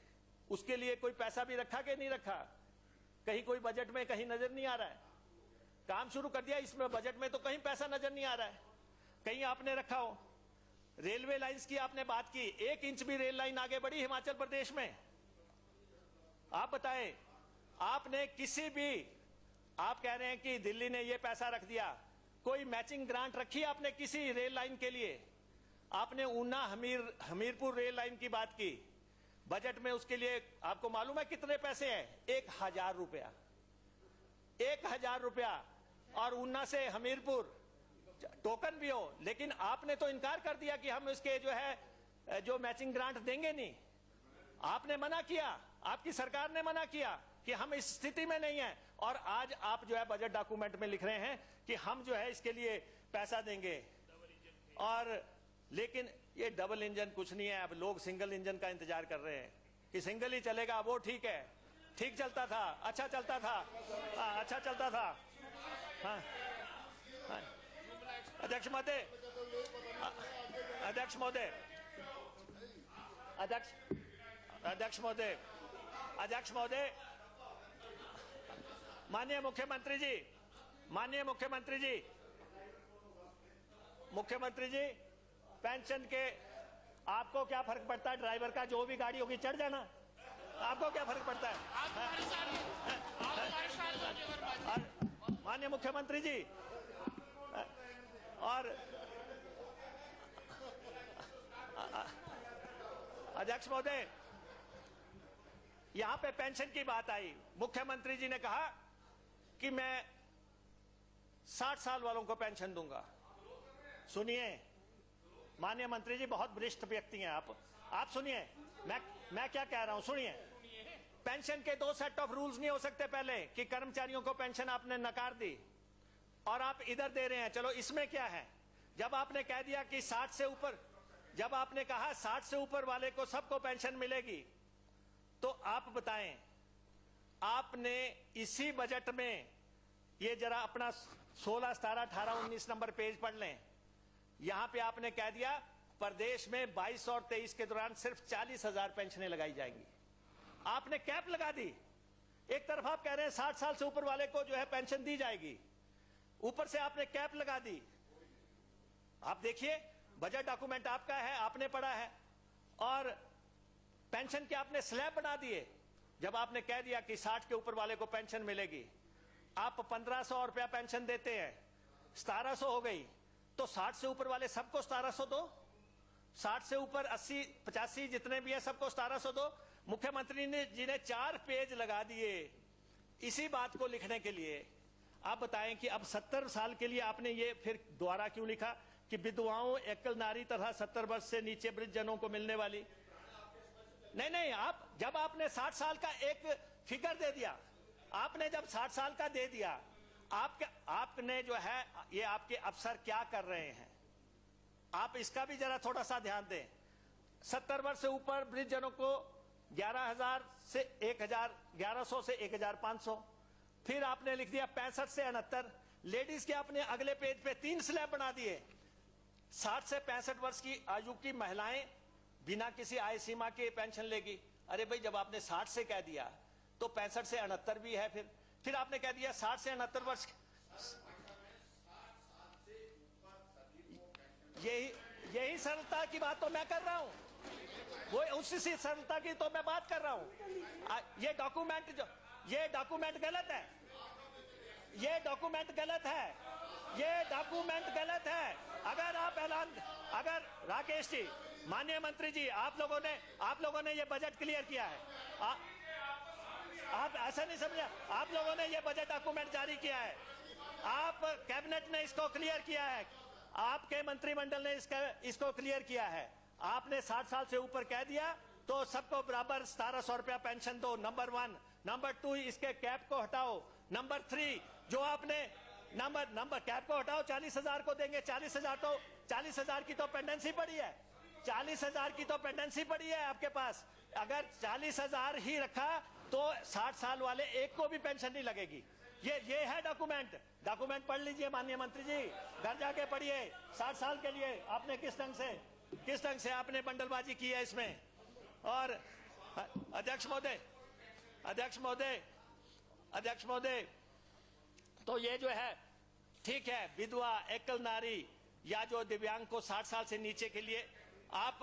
उसके लिए कोई पैसा भी रखा कि नहीं रखा? कहीं कोई बजट में कहीं नजर नहीं आ रहा है। काम शुरू कर दिया, इसमें बजट में तो कहीं पैसा नजर नहीं आ रहा है, कहीं आपने रखा हो। रेलवे लाइंस की आपने बात की, 1 इंच भी रेल लाइन आगे बढ़ी हिमाचल प्रदेश में? आप बताएं, आपने किसी भी, आप कह रहे हैं कि दिल्ली ने ये पैसा रख दिया, कोई मैचिंग ग्रांट रखी आपने किसी रेल लाइन के लिए? आपने ऊना हमीरपुर रेल लाइन की बात की, बजट में उसके लिए आपको मालूम है कितने पैसे हैं? 1000 रुपया, 1000 रुपया। और ऊना से हमीरपुर टोकन भी हो, लेकिन आपने तो इनकार कर दिया कि हम इसके जो मैचिंग ग्रांट देंगे नहीं। आपने मना किया, आपकी सरकार ने मना किया कि हम इस स्थिति में नहीं है। और आज आप बजट डॉक्यूमेंट में लिख रहे हैं कि हम इसके लिए पैसा देंगे। और लेकिन ये डबल इंजन कुछ नहीं है। अब लोग सिंगल इंजन का इंतजार कर रहे हैं कि सिंगल ही चलेगा, वो ठीक है, ठीक चलता था, अच्छा चलता था, अच्छा चलता था। हाँ, हाँ। अध्यक्ष महोदय, अध्यक्ष महोदय, अध्यक्ष महोदय, अध्यक्ष महोदय, माननीय मुख्यमंत्री जी, माननीय मुख्यमंत्री जी, मुख्यमंत्री जी, पेंशन के आपको क्या फर्क पड़ता है? ड्राइवर का जो भी गाड़ी होगी चढ़ जाना, आपको क्या फर्क पड़ता है? माननीय मुख्यमंत्री जी, और अध्यक्ष महोदय, यहां पे पेंशन की बात आई। मुख्यमंत्री जी ने कहा कि मैं 60 साल वालों को पेंशन दूंगा। सुनिए माननीय मंत्री जी, बहुत वरिष्ठ व्यक्ति हैं आप सुनिए, मैं क्या कह रहा हूं, सुनिए। पेंशन के 2 सेट ऑफ रूल्स नहीं हो सकते पहले, कि कर्मचारियों को पेंशन आपने नकार दी और आप इधर दे रहे हैं। चलो इसमें क्या है, जब आपने कह दिया कि 60 से ऊपर, जब आपने कहा 60 से ऊपर वाले को सबको पेंशन मिलेगी, तो आप बताएं, आपने इसी बजट में, ये जरा अपना 16, 17, 18, 19 नंबर पेज पढ़ लें। यहां पे आपने कह दिया प्रदेश में 22 और 23 के दौरान सिर्फ 40,000 पेंशनें लगाई जाएंगी। आपने कैप लगा दी। एक तरफ आप कह रहे हैं 60 साल से ऊपर वाले को पेंशन दी जाएगी, ऊपर से आपने कैप लगा दी। आप देखिए, बजट डॉक्यूमेंट आपका है, आपने पढ़ा है, और पेंशन के आपने स्लैब बना दिए। जब आपने कह दिया कि 60 के ऊपर वाले को पेंशन मिलेगी, आप 1500 रुपया पेंशन देते हैं, 1700 हो गई, तो 60 से ऊपर वाले सबको 1700 दो, 60 से ऊपर 80, 85 जितने भी है सबको 1700 दो। मुख्यमंत्री जी ने 4 पेज लगा दिए इसी बात को लिखने के लिए। आप बताएं कि अब 70 साल के लिए आपने ये फिर दोबारा क्यों लिखा कि विधवाओं, एकल नारी तथा 70 वर्ष से नीचे वृद्ध जनों को मिलने वाली? नहीं, आप जब आपने 60 साल का एक फिगर दे दिया, आपने जब 60 साल का दे दिया, आपने ये आपके अफसर क्या कर रहे हैं, आप इसका भी जरा थोड़ा सा ध्यान दें। 70 वर्ष से ऊपर वृद्ध जनों को 11,000 से 1,000, 1100 से 1,500। फिर आपने लिख दिया 65 से 69। लेडीज के आपने अगले पेज पे 3 स्लैब बना दिए। 60 से 65 वर्ष की आयु की महिलाएं बिना किसी आय सीमा के पेंशन लेगी। अरे भाई, जब आपने 60 से कह दिया तो 65 से 69 भी है। फिर आपने कह दिया 60 से 69 वर्ष। यही सरलता की बात तो मैं कर रहा हूं, वो उसी सरलता की तो मैं बात कर रहा हूं। ये डॉक्यूमेंट गलत है, ये डॉक्यूमेंट गलत है, ये डॉक्यूमेंट गलत है। अगर राकेश जी, माननीय मंत्री जी, आप लोगों ने ये बजट क्लियर किया है। आप ऐसा नहीं समझा, आप लोगों ने ये बजट डॉक्यूमेंट जारी किया है। आप कैबिनेट ने इसको क्लियर किया है, आपके मंत्रिमंडल ने इसको क्लियर किया है। आपने 60 साल से ऊपर कह दिया तो सबको बराबर 1700 रुपया पेंशन दो, नंबर 1। नंबर 2, इसके कैप को हटाओ। नंबर 3, जो आपने नंबर कैप को हटाओ, 40,000 को देंगे। 40,000 की तो पेंडेंसी पड़ी है, 40,000 की तो पेंडेंसी पड़ी है आपके पास। अगर 40,000 ही रखा तो 60 साल वाले एक को भी पेंशन नहीं लगेगी। ये है डॉक्यूमेंट पढ़ लीजिए माननीय मंत्री जी, घर जाके पढ़िए। 60 साल के लिए आपने किस ढंग से आपने बंडलबाजी की है इसमें। और अध्यक्ष महोदय, तो ये जो है ठीक है, विधवा, एकल नारी या जो दिव्यांग को 60 साल से नीचे के लिए आप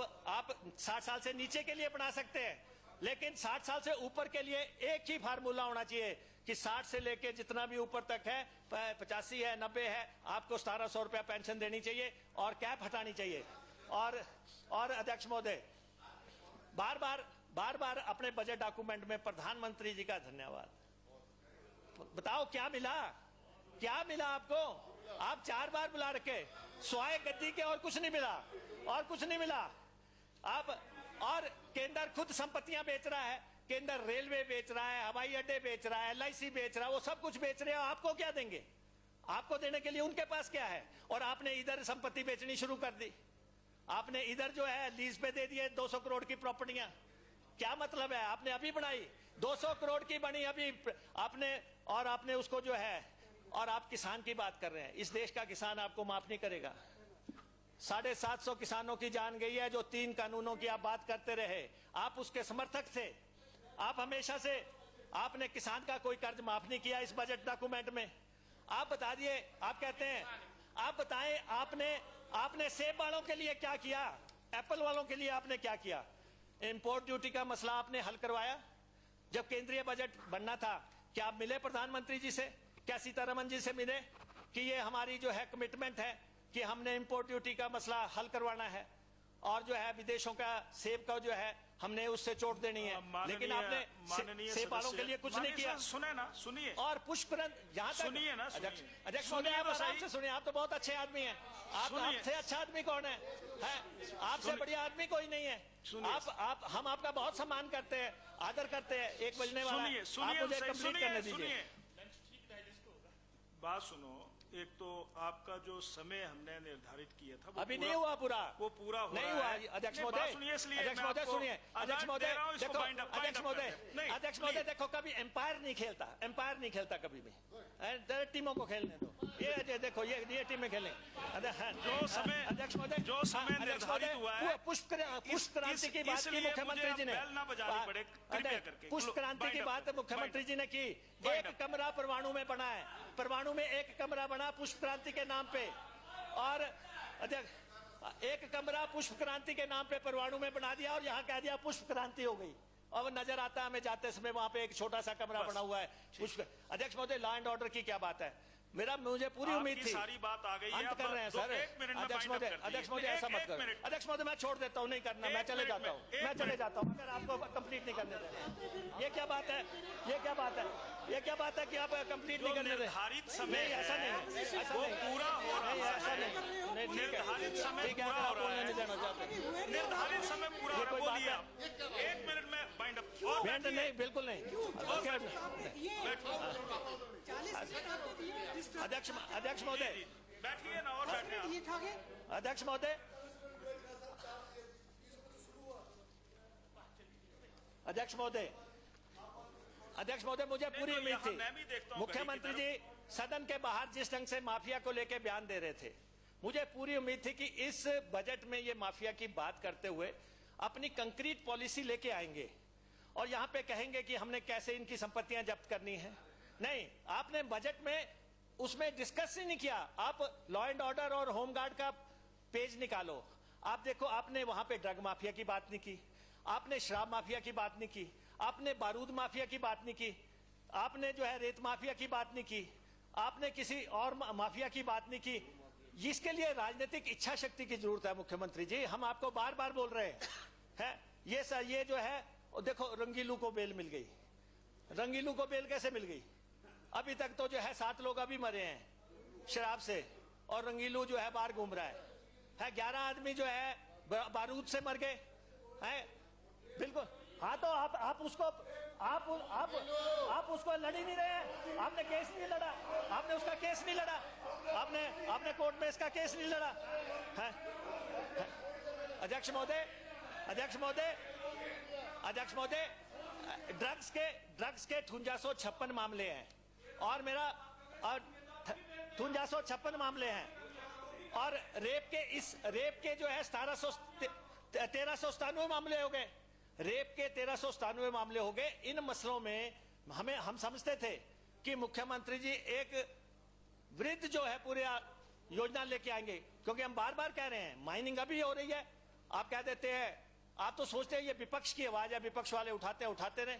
60 साल से नीचे के लिए बना सकते हैं, लेकिन 60 साल से ऊपर के लिए एक ही फार्मूला होना चाहिए कि 60 से लेके जितना भी ऊपर तक है, 85 है, 90 है, आपको 1700 रुपया पेंशन देनी चाहिए और कैप हटानी चाहिए। और अध्यक्ष महोदय, बार बार अपने बजट डॉक्यूमेंट में प्रधानमंत्री जी का धन्यवाद। बताओ क्या मिला आपको? आप 4 बार बुला रखे, स्वाय गद्दी के, और कुछ नहीं मिला। आप और केंद्र खुद संपत्तियां बेच रहा है, केंद्र रेलवे बेच रहा है, हवाई अड्डे बेच रहा है, LIC बेच रहा है, वो सब कुछ बेच रहे हो। आपको क्या देंगे? आपको देने के लिए उनके पास क्या है? और आपने इधर संपत्ति बेचनी शुरू कर दी। आपने इधर जो है लीज पे दे दिए 200 करोड़ की प्रॉपर्टियां। क्या मतलब है? आपने अभी बनाई 200 करोड़ की बनी अभी आपने उसको जो है, और आप किसान की बात कर रहे हैं। इस देश का किसान आपको माफ नहीं करेगा। 750 किसानों की जान गई है, जो 3 कानूनों की आप बात करते रहे। आप उसके समर्थक थे। आप हमेशा से, आपने किसान का कोई कर्ज माफ नहीं किया इस बजट डॉक्यूमेंट में। आप बता दिए, आप कहते हैं, आप बताएं आपने सेब वालों के लिए क्या किया, एप्पल वालों के लिए आपने क्या किया? इंपोर्ट ड्यूटी का मसला आपने हल करवाया। जब केंद्रीय बजट बनना था, क्या आप मिले प्रधानमंत्री जी से? क्या सीतारमन जी से मिले कि ये हमारी जो है कमिटमेंट है कि हमने इंपोर्ट ड्यूटी का मसला हल करवाना है, और जो है विदेशों का सेब का जो है हमने उससे चोट देनी है? लेकिन आपने सेब वालों के लिए कुछ नहीं किया। सुनिए और पुष्परंत, यहाँ तक सुनिए ना, अध्यक्ष महोदय, आप आराम से सुनिए। आप तो बहुत अच्छे आदमी हैं। आपसे अच्छा आदमी कौन है? आपसे बढ़िया आदमी कोई नहीं है। हम आपका बहुत सम्मान करते हैं, आदर करते हैं। 1 बजने वाला है, आप मुझे कंप्लीट करने दीजिए। बात सुनो। एक तो आपका जो समय हमने निर्धारित किया था वो अभी नहीं हुआ पूरा, वो पूरा नहीं हुआ। अध्यक्ष महोदय सुनिए, अध्यक्ष महोदय देखो, कभी एम्पायर नहीं खेलता कभी भी। टीमों को खेलने दो। ये देखो, ये टीम में खेलें। अध्यक्ष महोदय, जो समय निर्धारित हुआ है, पुष्प क्रांति की बात की मुख्यमंत्री जी ने, पुष्प क्रांति की बात मुख्यमंत्री जी ने की। 1 कमरा परमाणु में बना है, परमाणु में 1 कमरा बना पुष्प क्रांति के नाम पे। और 1 कमरा पुष्प क्रांति के नाम पे परमाणु में बना दिया, और यहाँ कह दिया पुष्प क्रांति हो गई। और नजर आता है हमें जाते समय वहां पे एक छोटा सा कमरा बना हुआ है पुष्प। अध्यक्ष महोदय, लॉ एंड ऑर्डर की क्या बात है? मुझे पूरी उम्मीद थी। सारी बात आ गई है, अंत कर रहे हैं सर। अध्यक्ष महोदय ऐसा मत करो। अध्यक्ष महोदय, मैं छोड़ देता हूँ, नहीं करना, मैं चले जाता हूँ अगर आपको कंप्लीट नहीं करने देते। ये क्या बात है कि आप कंप्लीट नहीं करने देते? नहीं, ऐसा नहीं, पूरा हो रहा है। ऐसा नहीं, निर्धारित समय ठीक है, पूरा हो रहा बोलने है। नहीं देना चाहते। निर्धारित समय पूरा हो रहा है, बोलिए आप। 1 मिनट में बाइंड अप। नहीं, बिल्कुल नहीं। अध्यक्ष महोदय, बैठिए ना, और बैठिए। अध्यक्ष महोदय, मुझे पूरी उम्मीद थी। मुख्यमंत्री जी सदन के बाहर जिस ढंग से माफिया को लेकर बयान दे रहे थे, मुझे पूरी उम्मीद थी कि इस बजट में ये माफिया की बात करते हुए अपनी कंक्रीट पॉलिसी लेके आएंगे और यहाँ पे कहेंगे कि हमने कैसे इनकी संपत्तियां जब्त करनी है। नहीं, आपने बजट में उसमें डिस्कस ही नहीं किया। आप लॉ एंड ऑर्डर और होमगार्ड का पेज निकालो, आप देखो, आपने वहां पे ड्रग माफिया की बात नहीं की, आपने शराब माफिया की बात नहीं की, आपने बारूद माफिया की बात नहीं की, आपने जो है रेत माफिया की बात नहीं की, आपने किसी और माफिया की बात नहीं की। जिसके लिए राजनीतिक इच्छा शक्ति की जरूरत है मुख्यमंत्री जी, हम आपको बार बार बोल रहे हैं। ये जो है, देखो, रंगीलू को बेल मिल गई। रंगीलू को बेल कैसे मिल गई? अभी तक तो जो है 7 लोग अभी मरे हैं। शराब से, और रंगीलू जो है बाहर घूम रहा है 11 आदमी जो है बारूद से मर गए हैं। बिल्कुल। हाँ, तो आप उसको लड़ ही नहीं रहे हैं। आपने केस नहीं लड़ा, आपने उसका केस नहीं लड़ा, आपने कोर्ट में इसका केस नहीं लड़ा है। अध्यक्ष महोदय, ड्रग्स के 5356 मामले हैं और 5356 मामले हैं, और रेप के जो है 1397 मामले हो गए। रेप के 1397 मामले हो गए। इन मसलों में हम समझते थे कि मुख्यमंत्री जी एक वृद्ध जो है पूरे योजना लेके आएंगे, क्योंकि हम बार बार कह रहे हैं माइनिंग अभी हो रही है। आप कह देते हैं, आप तो सोचते हैं ये विपक्ष की आवाज है, विपक्ष वाले उठाते रहे।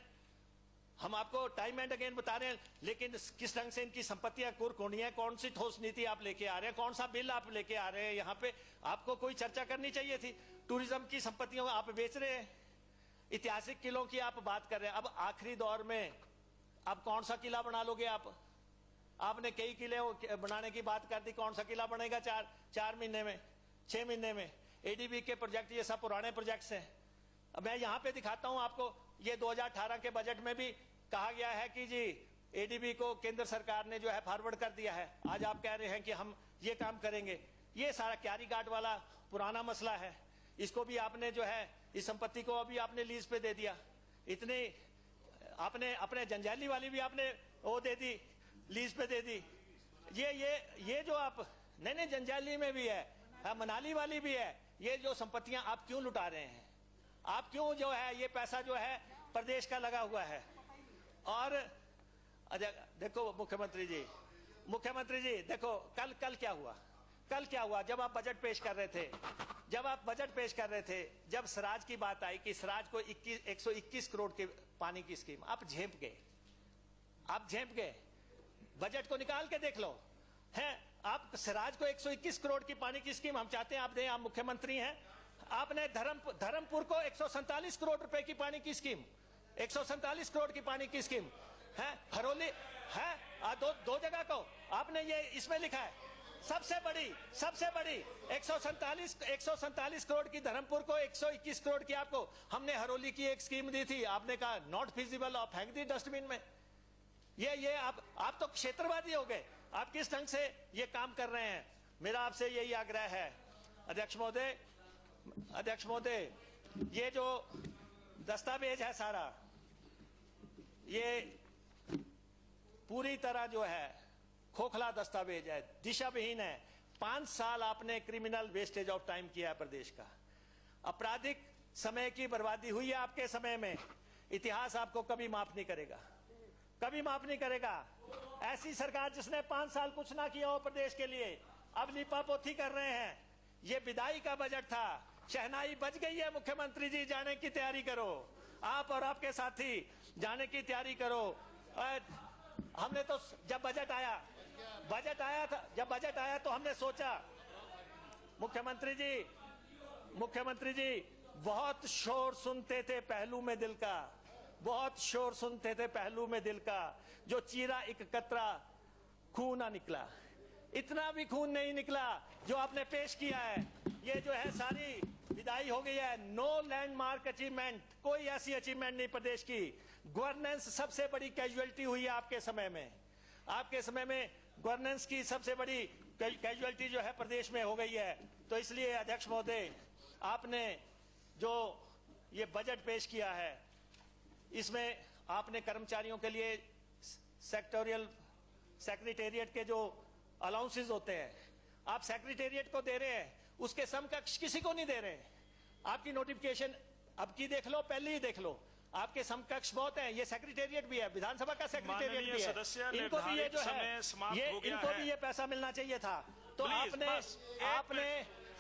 हम आपको टाइम एंड अगेन बता रहे हैं, लेकिन किस ढंग से इनकी संपत्तियां कुरकोनी है, कौन सी ठोस नीति आप लेके आ रहे हैं, कौन सा बिल आप लेके आ रहे हैं। यहाँ पे आपको कोई चर्चा करनी चाहिए थी। टूरिज्म की संपत्तियों आप बेच रहे हैं, ऐतिहासिक किलों की आप बात कर रहे हैं। अब आखिरी दौर में अब कौन सा किला बना लोगे आप? आपने कई किले बनाने की बात कर दी, कौन सा किला बनेगा 4 महीने में, 6 महीने में? एडीबी के प्रोजेक्ट ये सब पुराने प्रोजेक्ट्स हैं। अब मैं यहाँ पे दिखाता हूँ आपको, ये 2018 के बजट में भी कहा गया है कि जी एडीबी को केंद्र सरकार ने जो है फॉरवर्ड कर दिया है। आज आप कह रहे हैं कि हम ये काम करेंगे। ये सारा क्यारी घाट वाला पुराना मसला है, इसको भी आपने जो है इस संपत्ति को अभी आपने लीज पे दे दिया। इतने आपने अपने जंजैली वाली भी आपने वो दे दी, लीज पे दे दी। ये जो आप नहीं जंजैली में भी है, मनाली वाली भी है। ये जो संपत्तियां आप क्यों लुटा रहे हैं? आप क्यों जो है ये पैसा जो है प्रदेश का लगा हुआ है? और देखो मुख्यमंत्री जी देखो कल क्या हुआ? जब आप बजट पेश कर रहे थे, जब स्वराज की बात आई कि स्वराज को 121 करोड़ के पानी की स्कीम, आप झेप गए। बजट को निकाल के देख लो, हैं आप स्वराज को 121 करोड़ की पानी की स्कीम हम चाहते हैं आप दें, आप मुख्यमंत्री हैं। आपने धर्मपुर को 147 करोड़ रुपए की पानी की स्कीम, 147 करोड़ की पानी की स्कीम है। हरोली है, दो जगह को आपने ये इसमें लिखा है। सबसे बड़ी 147 करोड़ की धर्मपुर को, 121 करोड़ की आपको हमने हरोली की एक स्कीम दी थी। आपने कहा नॉट फिजिबल, आप फेंक दी डस्टबिन में। ये आप तो क्षेत्रवादी हो गए। आप किस ढंग से ये काम कर रहे हैं? मेरा आपसे यही आग्रह है अध्यक्ष महोदय, ये जो दस्तावेज है सारा, ये पूरी तरह जो है खोखला दस्तावेज है, दिशा विहीन है। 5 साल आपने क्रिमिनल वेस्टेज ऑफ टाइम किया है प्रदेश का। आपराधिक समय की बर्बादी हुई है आपके समय में। इतिहास आपको कभी माफ नहीं करेगा। ऐसी सरकार जिसने 5 साल कुछ ना किया हो प्रदेश के लिए, अब लीपापोती कर रहे हैं। ये विदाई का बजट था, शहनाई बज गई है। मुख्यमंत्री जी जाने की तैयारी करो, आप और आपके साथी जाने की तैयारी करो। हमने तो जब बजट आया तो हमने सोचा मुख्यमंत्री जी बहुत शोर सुनते थे पहलू में दिल का, जो चीरा एक कतरा खून ना निकला। इतना भी खून नहीं निकला जो आपने पेश किया है। ये जो है सारी विदाई हो गई है। नो लैंडमार्क अचीवमेंट, कोई ऐसी अचीवमेंट नहीं प्रदेश की। गवर्नेंस सबसे बड़ी कैजुअलिटी हुई है आपके समय में। गवर्नेंस की सबसे बड़ी कैजुअलिटी जो है प्रदेश में हो गई है। तो इसलिए अध्यक्ष महोदय, आपने जो ये बजट पेश किया है, इसमें आपने कर्मचारियों के लिए सेक्रेटेरिएट के जो अलाउंसेस होते हैं, आप सेक्रेटेरिएट को दे रहे हैं, उसके समकक्ष किसी को नहीं दे रहे। आपकी नोटिफिकेशन अब की देख लो, पहले ही देख लो, आपके समकक्ष बहुत हैं। ये सेक्रेटेरिएट भी है, विधानसभा का सेक्रेटेरिएट भी है। इनको भी ये जो है इनको भी ये पैसा मिलना चाहिए था। तो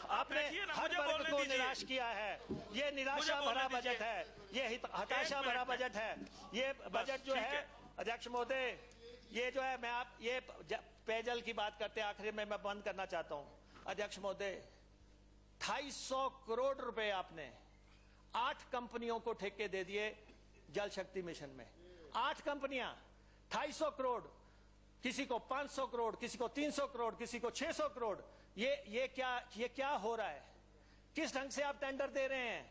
आपने हर वर्ग को निराश किया है। ये निराशा भरा बजट है, ये हताशा भरा बजट है। ये बजट जो है अध्यक्ष महोदय, ये जो है ये पेयजल की बात करते हैं, आखिर में मैं बंद करना चाहता हूं। अध्यक्ष महोदय, 250 करोड़ रुपए आपने 8 कंपनियों को ठेके दे दिए जल शक्ति मिशन में। 8 कंपनियां, 250 करोड़। किसी को 500 करोड़, किसी को 300 करोड़, किसी को 600 करोड़। ये क्या हो रहा है? किस ढंग से आप टेंडर दे रहे हैं?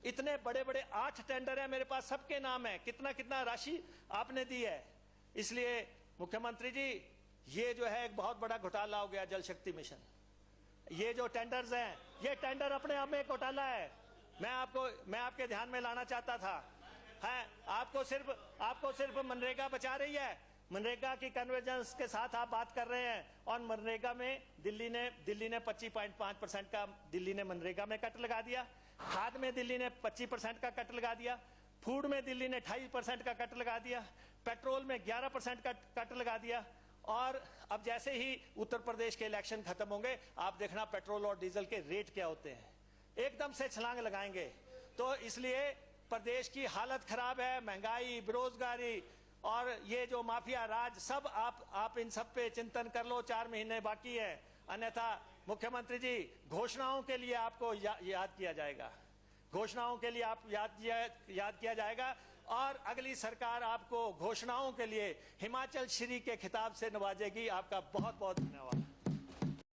इतने बड़े बड़े 8 टेंडर है मेरे पास, सबके नाम है, कितना कितना राशि आपने दी है। इसलिए मुख्यमंत्री जी, ये जो है एक बहुत बड़ा घोटाला हो गया जल शक्ति मिशन। ये जो टेंडर्स हैं, ये टेंडर अपने आप में घोटाला है। मैं आपके ध्यान में लाना चाहता था, है आपको सिर्फ मनरेगा बचा रही है। मनरेगा की कन्वर्जेंस के साथ आप बात कर रहे हैं, और मनरेगा में दिल्ली ने 25.5% का दिल्ली ने मनरेगा में कट लगा दिया। खाद में दिल्ली ने 25% का कट लगा दिया। फूड में दिल्ली ने 28% का कट लगा दिया। पेट्रोल में 11% का कट लगा दिया। और अब जैसे ही उत्तर प्रदेश के इलेक्शन खत्म होंगे, आप देखना पेट्रोल और डीजल के रेट क्या होते हैं, एकदम से छलांग लगाएंगे। तो इसलिए प्रदेश की हालत खराब है, महंगाई, बेरोजगारी और ये जो माफिया राज, सब आप इन सब पे चिंतन कर लो। 4 महीने बाकी है, अन्यथा मुख्यमंत्री जी घोषणाओं के लिए आपको याद किया जाएगा। घोषणाओं के लिए आप याद किया जाएगा, और अगली सरकार आपको घोषणाओं के लिए हिमाचल श्री के खिताब से नवाजेगी। आपका बहुत बहुत धन्यवाद।